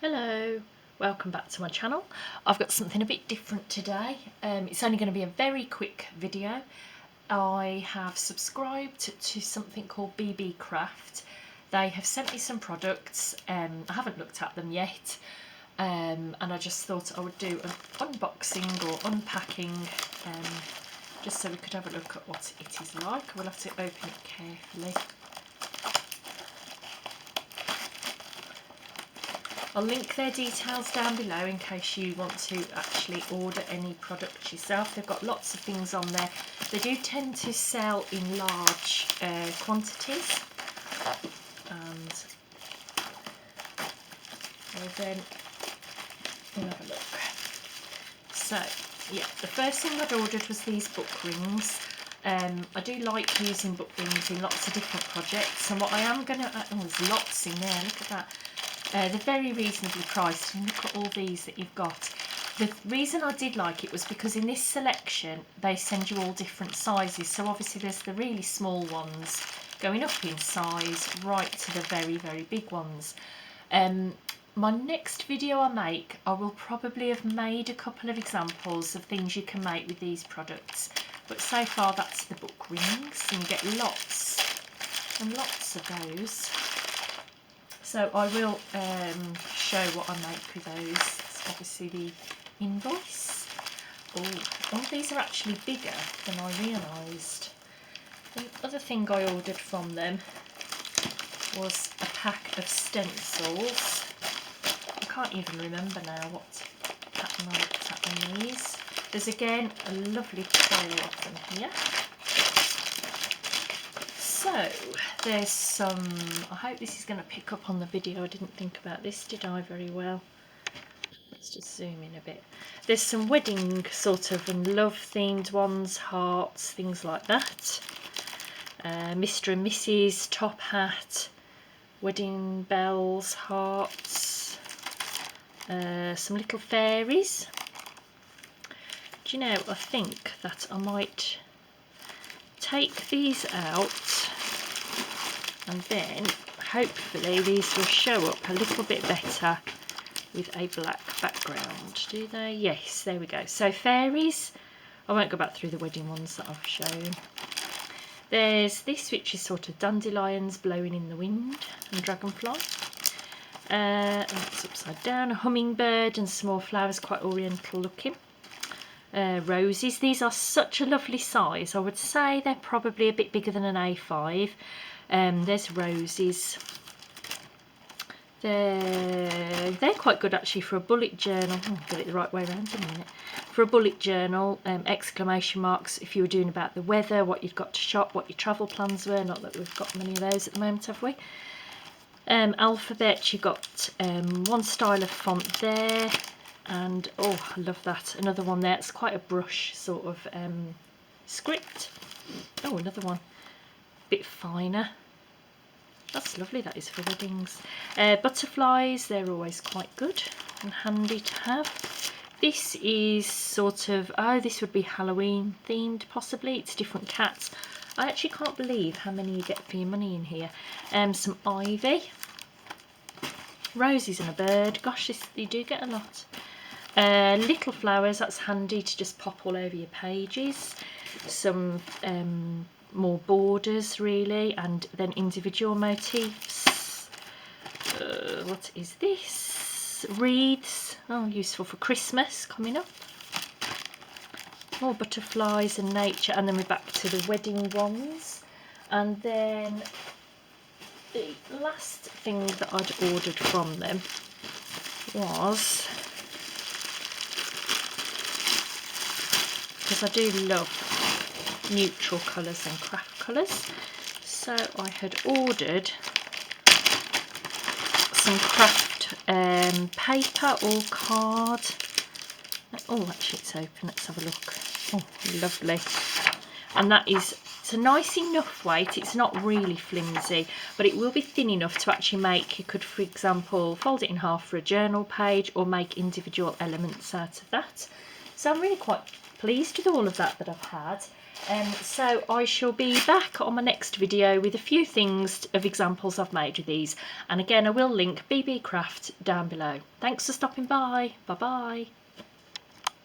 Hello, welcome back to my channel. I've got something a bit different today. It's only going to be a very quick video. I have subscribed to something called Beebeecraft. They have sent me some products. I haven't looked at them yet, and I just thought I would do an unboxing or unpacking, just so we could have a look at what it is like. We'll have to open it carefully. I'll link their details down below in case you want to actually order any product yourself. They've got lots of things on there. They do tend to sell in large quantities, and then we'll have a look. So yeah, the first thing I'd ordered was these book rings. I do like using book rings in lots of different projects, and what I am going to, oh, there's lots in there, look at that. They're very reasonably priced, and look at all these that you've got. The reason I did like it was because in this selection they send you all different sizes. So obviously there's the really small ones going up in size right to the very, very big ones. My next video I make, I will probably have made a couple of examples of things you can make with these products. But so far that's the book rings, and you get lots and lots of those. So I will show what I make with those. It's obviously the invoice. Oh, these are actually bigger than I realised. The other thing I ordered from them was a pack of stencils. I can't even remember now what pattern I looked at on these. There's again a lovely pile of them here. So there's some, I hope this is going to pick up on the video. I didn't think about this, did I, very well? Let's just zoom in a bit. There's some wedding sort of and love themed ones, hearts, things like that. Mr. and Mrs. top hat, wedding bells, hearts, some little fairies. Do you know, I think that I might take these out, and then hopefully these will show up a little bit better with a black background. Do they? Yes, there we go. So fairies, I won't go back through the wedding ones that I've shown. There's this, which is sort of dandelions blowing in the wind, and dragonfly. And it's upside down, a hummingbird and some more flowers, quite oriental looking. Roses. These are such a lovely size. I would say they're probably a bit bigger than an A5. There's roses. They're quite good actually for a bullet journal. I'll get it the right way around in a minute. For a bullet journal, exclamation marks if you were doing about the weather, what you'd got to shop, what your travel plans were. Not that we've got many of those at the moment, have we? Alphabet, you've got one style of font there. And oh, I love that. Another one there. It's quite a brush sort of script. Oh, another one. Bit finer. That's lovely, that is, for weddings. Butterflies, they're always quite good and handy to have. This is sort of, oh, this would be Halloween themed possibly. It's different cats. I actually can't believe how many you get for your money in here. Some ivy. Roses and a bird. Gosh, you do get a lot. Little flowers, that's handy to just pop all over your pages. Some more borders really, and then individual motifs. What is this? Wreaths. Oh, useful for Christmas coming up. More butterflies and nature, and then we're back to the wedding ones. And then the last thing that I'd ordered from them was, because I do love neutral colours and craft colours, so I had ordered some craft paper or card. Oh, actually it's open, let's have a look. Oh, lovely. And that is, it's a nice enough weight, it's not really flimsy, but it will be thin enough to actually make, you could for example fold it in half for a journal page or make individual elements out of that. So I'm really quite pleased with all of that I've had. So I shall be back on my next video with a few things of examples I've made with these, and again I will link Beebeecraft down below. Thanks for stopping by. Bye bye.